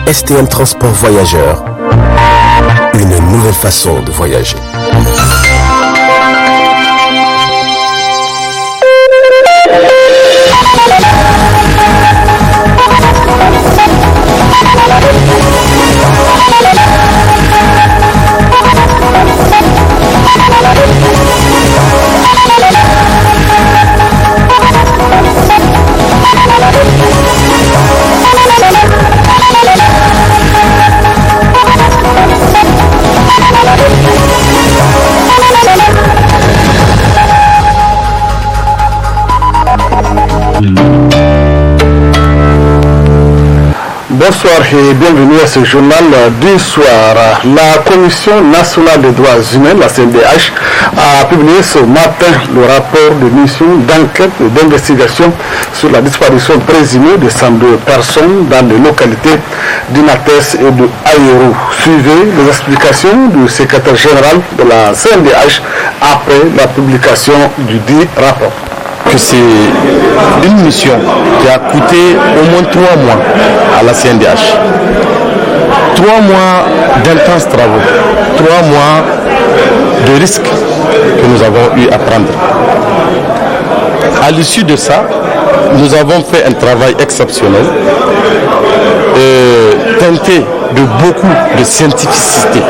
STM Transport Voyageurs, une nouvelle façon de voyager. Bonsoir et bienvenue à ce journal du soir. La Commission nationale des droits humains, la CNDH, a publié ce matin le rapport de mission d'enquête et d'investigation sur la disparition présumée de 102 personnes dans les localités d'Inates et de Aïrou. Suivez les explications du secrétaire général de la CNDH après la publication du dit rapport. Que c'est une mission qui a coûté au moins 3 mois à la CNDH. 3 mois d'intenses travaux, 3 mois de risques que nous avons eu à prendre. À l'issue de ça, nous avons fait un travail exceptionnel, teinté de beaucoup de scientificité.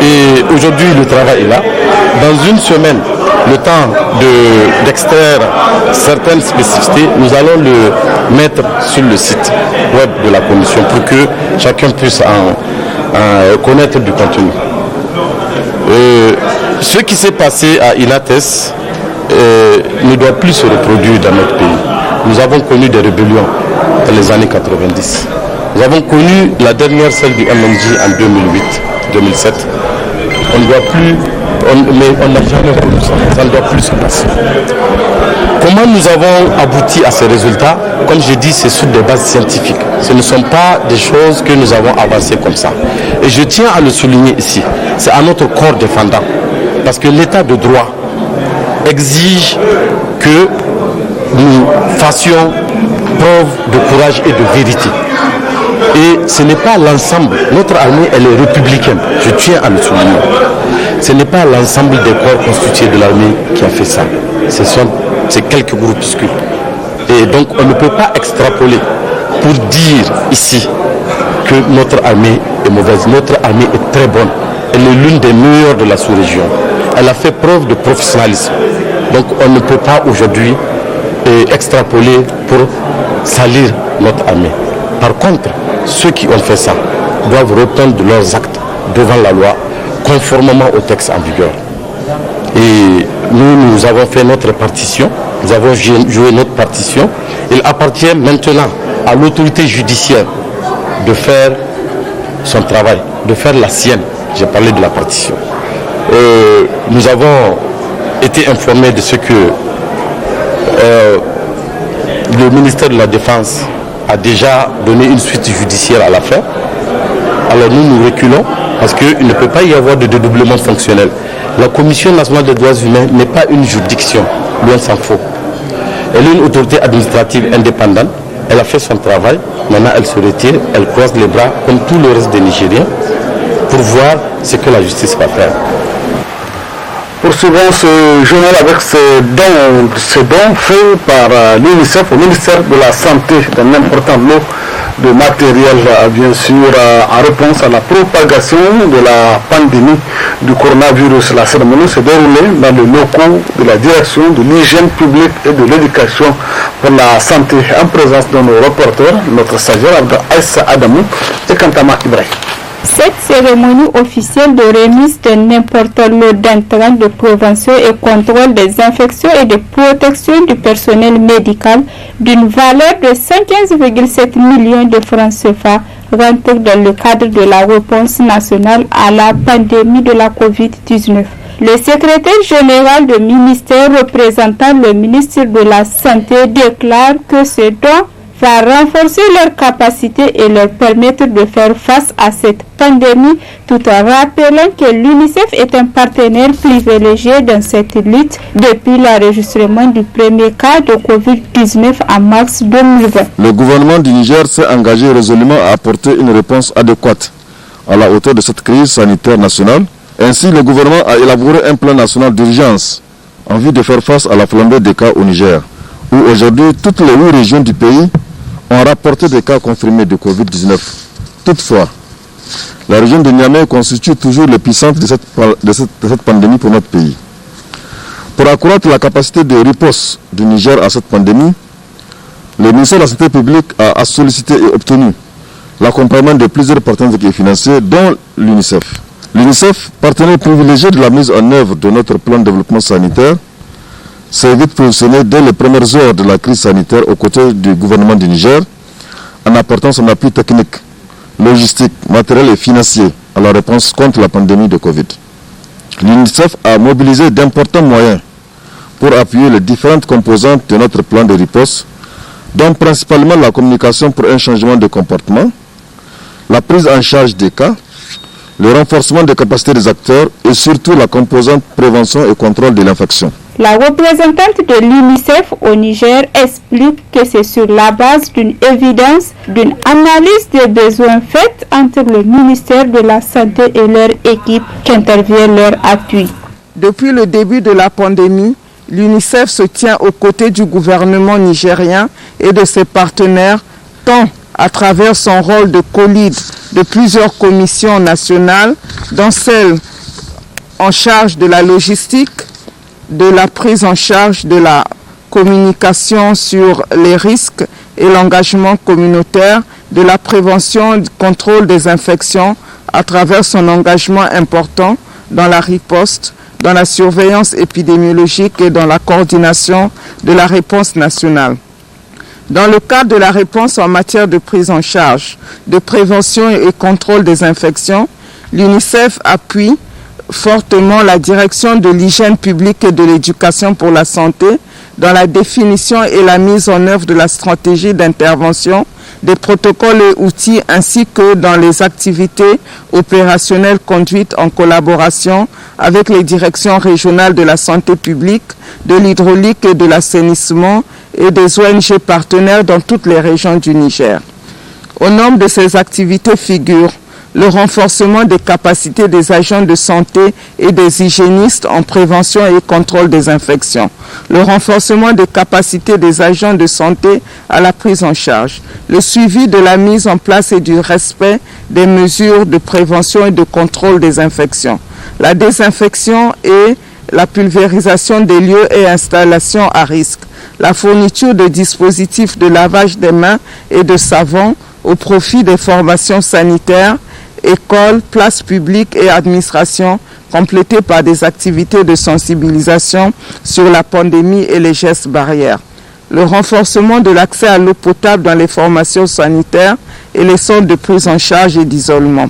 Et aujourd'hui, le travail est là. Dans une semaine, le temps d'extraire certaines spécificités, nous allons le mettre sur le site web de la commission pour que chacun puisse en connaître du contenu. Ce qui s'est passé à Inates ne doit plus se reproduire dans notre pays. Nous avons connu des rébellions dans les années 90. Nous avons connu la dernière, celle du MNJ en 2008-2007. On ne doit plus... mais on n'a jamais connu ça, ça ne doit plus se passer. Comment nous avons abouti à ces résultats? Comme je dis, c'est sur des bases scientifiques. Ce ne sont pas des choses que nous avons avancées comme ça. Et je tiens à le souligner ici, c'est à notre corps défendant. Parce que l'état de droit exige que nous fassions preuve de courage et de vérité. Et ce n'est pas l'ensemble, notre armée elle est républicaine, je tiens à le souligner. Ce n'est pas l'ensemble des corps constitués de l'armée qui a fait ça. C'est quelques groupuscules. Et donc on ne peut pas extrapoler pour dire ici que notre armée est mauvaise. Notre armée est très bonne. Elle est l'une des meilleures de la sous-région. Elle a fait preuve de professionnalisme. Donc on ne peut pas aujourd'hui extrapoler pour salir notre armée. Par contre, ceux qui ont fait ça doivent répondre de leurs actes devant la loi, conformément au texte en vigueur. Et nous avons fait notre partition, nous avons joué notre partition. Il appartient maintenant à l'autorité judiciaire de faire son travail, de faire la sienne. J'ai parlé de la partition. Nous avons été informés de ce que le ministère de la Défense a déjà donné une suite judiciaire à l'affaire. Alors nous reculons parce qu'il ne peut pas y avoir de dédoublement fonctionnel. La Commission nationale des droits humains n'est pas une juridiction, loin s'en faut. Elle est une autorité administrative indépendante, elle a fait son travail, maintenant elle se retire, elle croise les bras comme tout le reste des Nigériens pour voir ce que la justice va faire. Poursuivons ce journal avec ces dons faits par l'UNICEF au ministère de la Santé d'un important lot de matériel, bien sûr, en réponse à la propagation de la pandémie du coronavirus. La cérémonie s'est déroulée dans les locaux de la direction de l'hygiène publique et de l'éducation pour la santé, en présence de nos reporters, notre stagiaire Aïssa Adamou et Kantama Ibrahim. Cette cérémonie officielle de remise d'un important lot d'intrants de prévention et contrôle des infections et de protection du personnel médical d'une valeur de 115,7 millions de francs CFA rentre dans le cadre de la réponse nationale à la pandémie de la COVID-19. Le secrétaire général du ministère représentant le ministre de la Santé déclare que ce don va renforcer leurs capacités et leur permettre de faire face à cette pandémie, tout en rappelant que l'UNICEF est un partenaire privilégié dans cette lutte depuis l'enregistrement du premier cas de Covid-19 en mars 2020. Le gouvernement du Niger s'est engagé résolument à apporter une réponse adéquate à la hauteur de cette crise sanitaire nationale. Ainsi, le gouvernement a élaboré un plan national d'urgence en vue de faire face à la flambée des cas au Niger, où aujourd'hui toutes les 8 régions du pays ont rapporté des cas confirmés de Covid-19. Toutefois, la région de Niamey constitue toujours l'épicentre de cette pandémie pour notre pays. Pour accroître la capacité de riposte du Niger à cette pandémie, le ministère de la Santé publique a sollicité et obtenu l'accompagnement de plusieurs partenaires financiers, dont l'UNICEF. L'UNICEF, partenaire privilégié de la mise en œuvre de notre plan de développement sanitaire, s'est vite positionné dès les premières heures de la crise sanitaire aux côtés du gouvernement du Niger, en apportant son appui technique, logistique, matériel et financier à la réponse contre la pandémie de Covid. L'UNICEF a mobilisé d'importants moyens pour appuyer les différentes composantes de notre plan de riposte, dont principalement la communication pour un changement de comportement, la prise en charge des cas, le renforcement des capacités des acteurs et surtout la composante prévention et contrôle de l'infection. La représentante de l'UNICEF au Niger explique que c'est sur la base d'une évidence, d'une analyse des besoins faite entre le ministère de la Santé et leur équipe qu'intervient leur appui. Depuis le début de la pandémie, l'UNICEF se tient aux côtés du gouvernement nigérien et de ses partenaires, tant à travers son rôle de co-lead de plusieurs commissions nationales, dont celle en charge de la logistique, de la prise en charge de la communication sur les risques et l'engagement communautaire, de la prévention et du contrôle des infections à travers son engagement important dans la riposte, dans la surveillance épidémiologique et dans la coordination de la réponse nationale. Dans le cadre de la réponse en matière de prise en charge, de prévention et contrôle des infections, l'UNICEF appuie fortement la direction de l'hygiène publique et de l'éducation pour la santé dans la définition et la mise en œuvre de la stratégie d'intervention, des protocoles et outils ainsi que dans les activités opérationnelles conduites en collaboration avec les directions régionales de la santé publique, de l'hydraulique et de l'assainissement et des ONG partenaires dans toutes les régions du Niger. Au nombre de ces activités figurent le renforcement des capacités des agents de santé et des hygiénistes en prévention et contrôle des infections, le renforcement des capacités des agents de santé à la prise en charge, le suivi de la mise en place et du respect des mesures de prévention et de contrôle des infections, la désinfection et la pulvérisation des lieux et installations à risque, la fourniture de dispositifs de lavage des mains et de savon au profit des formations sanitaires, écoles, places publiques et administrations, complétées par des activités de sensibilisation sur la pandémie et les gestes barrières. Le renforcement de l'accès à l'eau potable dans les formations sanitaires et les centres de prise en charge et d'isolement.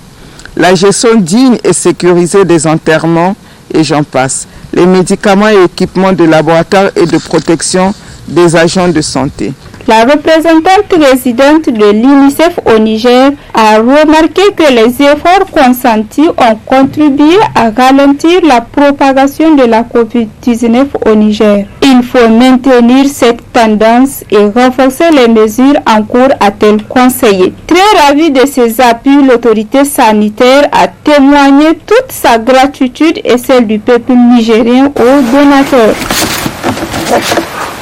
La gestion digne et sécurisée des enterrements et j'en passe. Les médicaments et équipements de laboratoire et de protection des agents de santé. La représentante résidente de l'UNICEF au Niger a remarqué que les efforts consentis ont contribué à ralentir la propagation de la COVID-19 au Niger. Il faut maintenir cette tendance et renforcer les mesures en cours, a-t-elle conseillé. Très ravie de ces appuis, l'autorité sanitaire a témoigné toute sa gratitude et celle du peuple nigérien aux donateurs.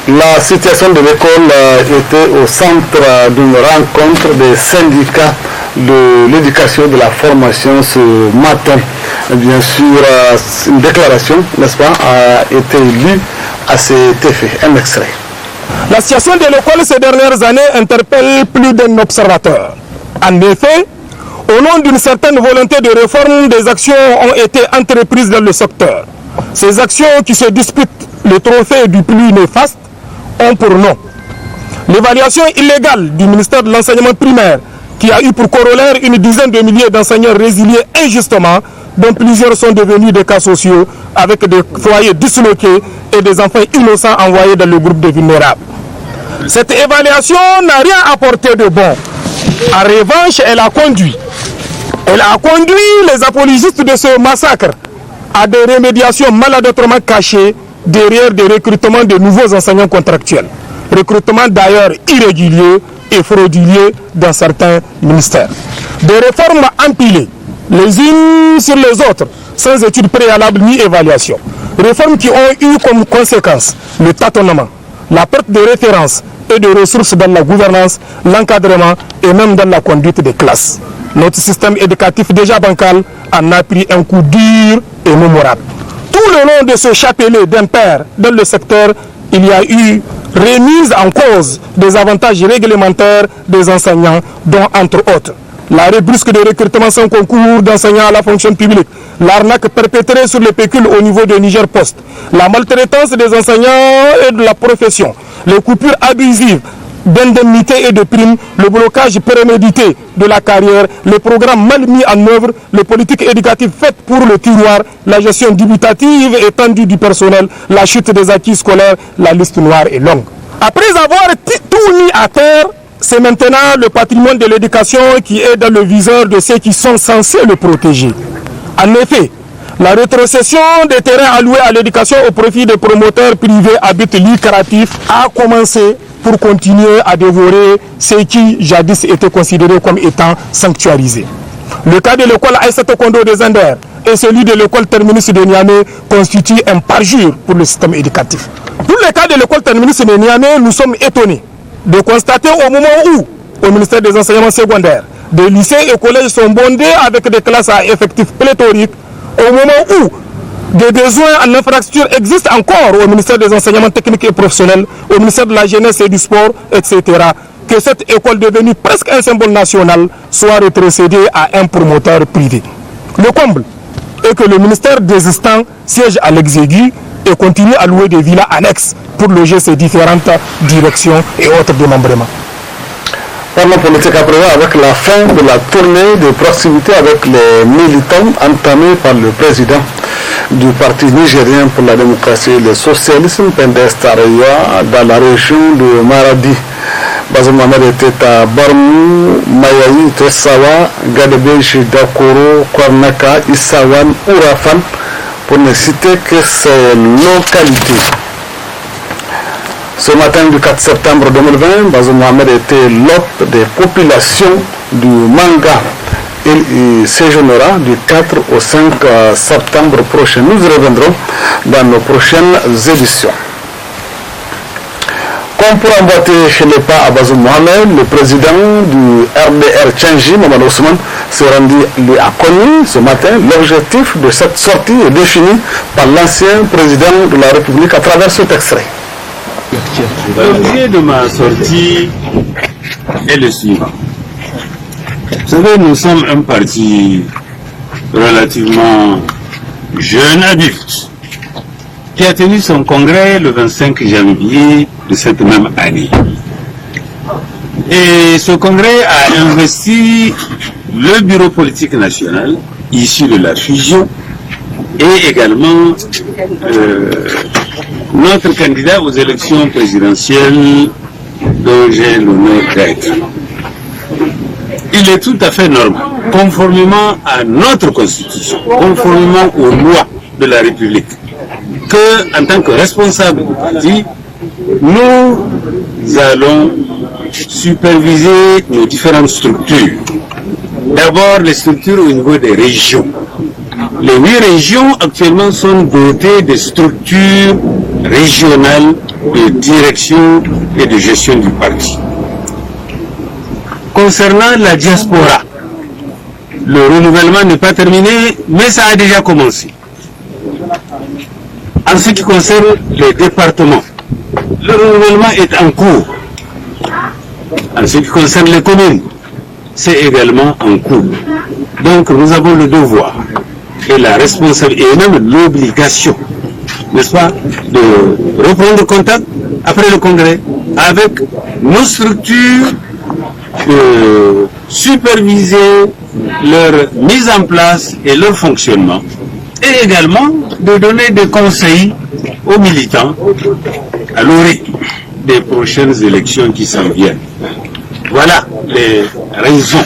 La situation de l'école était au centre d'une rencontre des syndicats de l'éducation et de la formation ce matin. Bien sûr, une déclaration, n'est-ce pas, a été lue à cet effet. Un extrait. La situation de l'école ces dernières années interpelle plus d'un observateur. En effet, au nom d'une certaine volonté de réforme, des actions ont été entreprises dans le secteur. Ces actions qui se disputent le trophée du plus néfaste ont pour nom l'évaluation illégale du ministère de l'enseignement primaire qui a eu pour corollaire une dizaine de milliers d'enseignants résiliés injustement, dont plusieurs sont devenus des cas sociaux avec des foyers disloqués et des enfants innocents envoyés dans le groupe des vulnérables. Cette évaluation n'a rien apporté de bon. En revanche, elle a conduit les apologistes de ce massacre à des remédiations maladroitement cachées derrière des recrutements de nouveaux enseignants contractuels. Recrutements d'ailleurs irréguliers et frauduleux dans certains ministères. Des réformes empilées les unes sur les autres sans études préalables ni évaluation. Réformes qui ont eu comme conséquence le tâtonnement, la perte de référence et de ressources dans la gouvernance, l'encadrement et même dans la conduite des classes. Notre système éducatif déjà bancal en a pris un coup dur et mémorable. Tout le long de ce chapelet d'impair dans le secteur, il y a eu remise en cause des avantages réglementaires des enseignants, dont entre autres l'arrêt brusque de recrutement sans concours d'enseignants à la fonction publique, l'arnaque perpétrée sur les pécules au niveau de Niger Post, la maltraitance des enseignants et de la profession, les coupures abusives d'indemnités et de primes, le blocage prémédité de la carrière, les programmes mal mis en œuvre, les politiques éducatives faites pour le tiroir, la gestion dubitative et étendue du personnel, la chute des acquis scolaires, la liste noire est longue. Après avoir tout mis à terre, c'est maintenant le patrimoine de l'éducation qui est dans le viseur de ceux qui sont censés le protéger. En effet, la rétrocession des terrains alloués à l'éducation au profit des promoteurs privés à but lucratif a commencé pour continuer à dévorer ce qui jadis était considéré comme étant sanctuarisé. Le cas de l'école Aïssatou Kondo de Zender et celui de l'école terminus de Niamey constituent un parjure pour le système éducatif. Pour le cas de l'école terminus de Niamey, nous sommes étonnés de constater au moment où, au ministère des enseignements secondaires, des lycées et collèges sont bondés avec des classes à effectifs pléthoriques, au moment où des besoins en infrastructure existent encore au ministère des enseignements techniques et professionnels, au ministère de la jeunesse et du sport, etc., que cette école devenue presque un symbole national soit rétrocédée à un promoteur privé. Le comble est que le ministère désistant siège à l'exégu et continue à louer des villas annexes pour loger ses différentes directions et autres démembrements. Parlons politique à présent avec la fin de la tournée de proximité avec les militants entamée par le président du Parti nigérien pour la démocratie et le socialisme, Pendes Taraywa, dans la région de Maradi. Bazoum Mohamed était à Barmou, Mayaï, Tessawa, Gadebej, Dakoro, Kwarnaka, Issawan, Ourafan, pour ne citer que ces localités. Ce matin du 4 septembre 2020, Bazoum Mohamed était l'hôte des populations du Manga. Il séjournera du 4 au 5 septembre prochain. Nous y reviendrons dans nos prochaines éditions. Comme pour emboîter les pas à Bazoum Mohamed, le président du RDR Tchengi, Mamadou Ousmane, s'est rendu, lui a connu ce matin. L'objectif de cette sortie est défini par l'ancien président de la République à travers cet extrait. L'objet de ma sortie est le suivant. Vous savez, nous sommes un parti relativement jeune adulte qui a tenu son congrès le 25 janvier de cette même année. Et ce congrès a investi le bureau politique national issu de la fusion et également notre candidat aux élections présidentielles dont j'ai l'honneur d'être. Il est tout à fait normal, conformément à notre constitution, conformément aux lois de la République, que, en tant que responsable du parti, nous allons superviser nos différentes structures. D'abord, les structures au niveau des régions. Les 8 régions actuellement sont dotées de structures régionales de direction et de gestion du parti. Concernant la diaspora, le renouvellement n'est pas terminé, mais ça a déjà commencé. En ce qui concerne les départements, le renouvellement est en cours. En ce qui concerne les communes, c'est également en cours. Donc nous avons le devoir et la responsabilité et même l'obligation, n'est-ce pas, de reprendre contact après le congrès avec nos structures, de superviser leur mise en place et leur fonctionnement, et également de donner des conseils aux militants à l'orée des prochaines élections qui s'en viennent. Voilà les raisons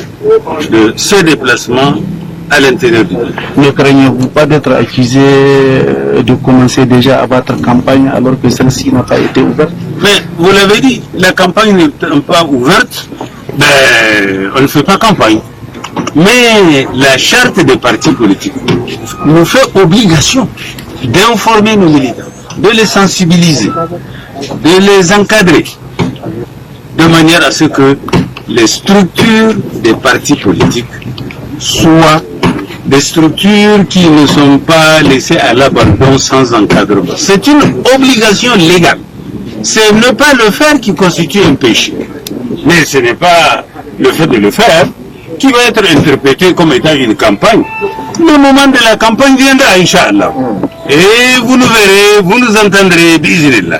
de ce déplacement à l'intérieur du pays. Ne craignez-vous pas d'être accusé de commencer déjà à votre campagne alors que celle-ci n'a pas été ouverte? Mais vous l'avez dit, la campagne n'étant pas ouverte, on ne fait pas campagne. Mais la charte des partis politiques nous fait obligation d'informer nos militants, de les sensibiliser, de les encadrer, de manière à ce que les structures des partis politiques soient des structures qui ne sont pas laissées à l'abandon sans encadrement. C'est une obligation légale. C'est ne pas le faire qui constitue un péché. Mais ce n'est pas le fait de le faire qui va être interprété comme étant une campagne. Le moment de la campagne viendra, Inch'Allah. Et vous nous verrez, vous nous entendrez, bismillah.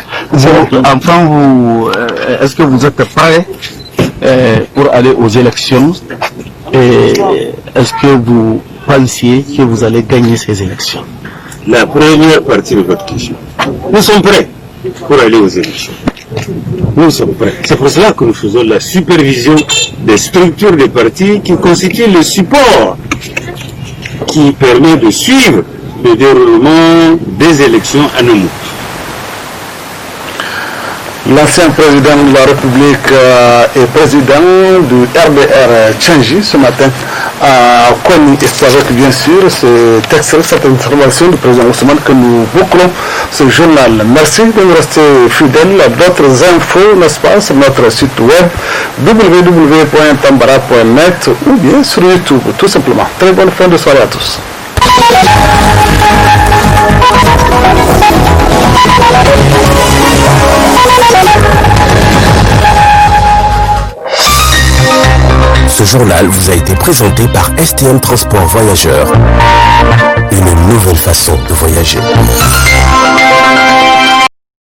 Enfin, est-ce que vous êtes prêt pour aller aux élections? Et est-ce que vous pensiez que vous allez gagner ces élections? La première partie de votre question. Nous sommes prêts pour aller aux élections. Nous sommes prêts. C'est pour cela que nous faisons la supervision des structures des partis qui constituent le support qui permet de suivre le déroulement des élections à nos mots. L'ancien président de la République et président du RDR Tchangi ce matin a connu, et c'est avec bien sûr cet extrait, cette intervention du président Ousmane que nous bouclons ce journal. Merci de nous rester fidèles à d'autres infos, n'est-ce pas, sur notre site web www.tambara.net ou bien sur YouTube, tout simplement. Très bonne fin de soirée à tous. Ce journal vous a été présenté par STM Transport Voyageurs. Une nouvelle façon de voyager.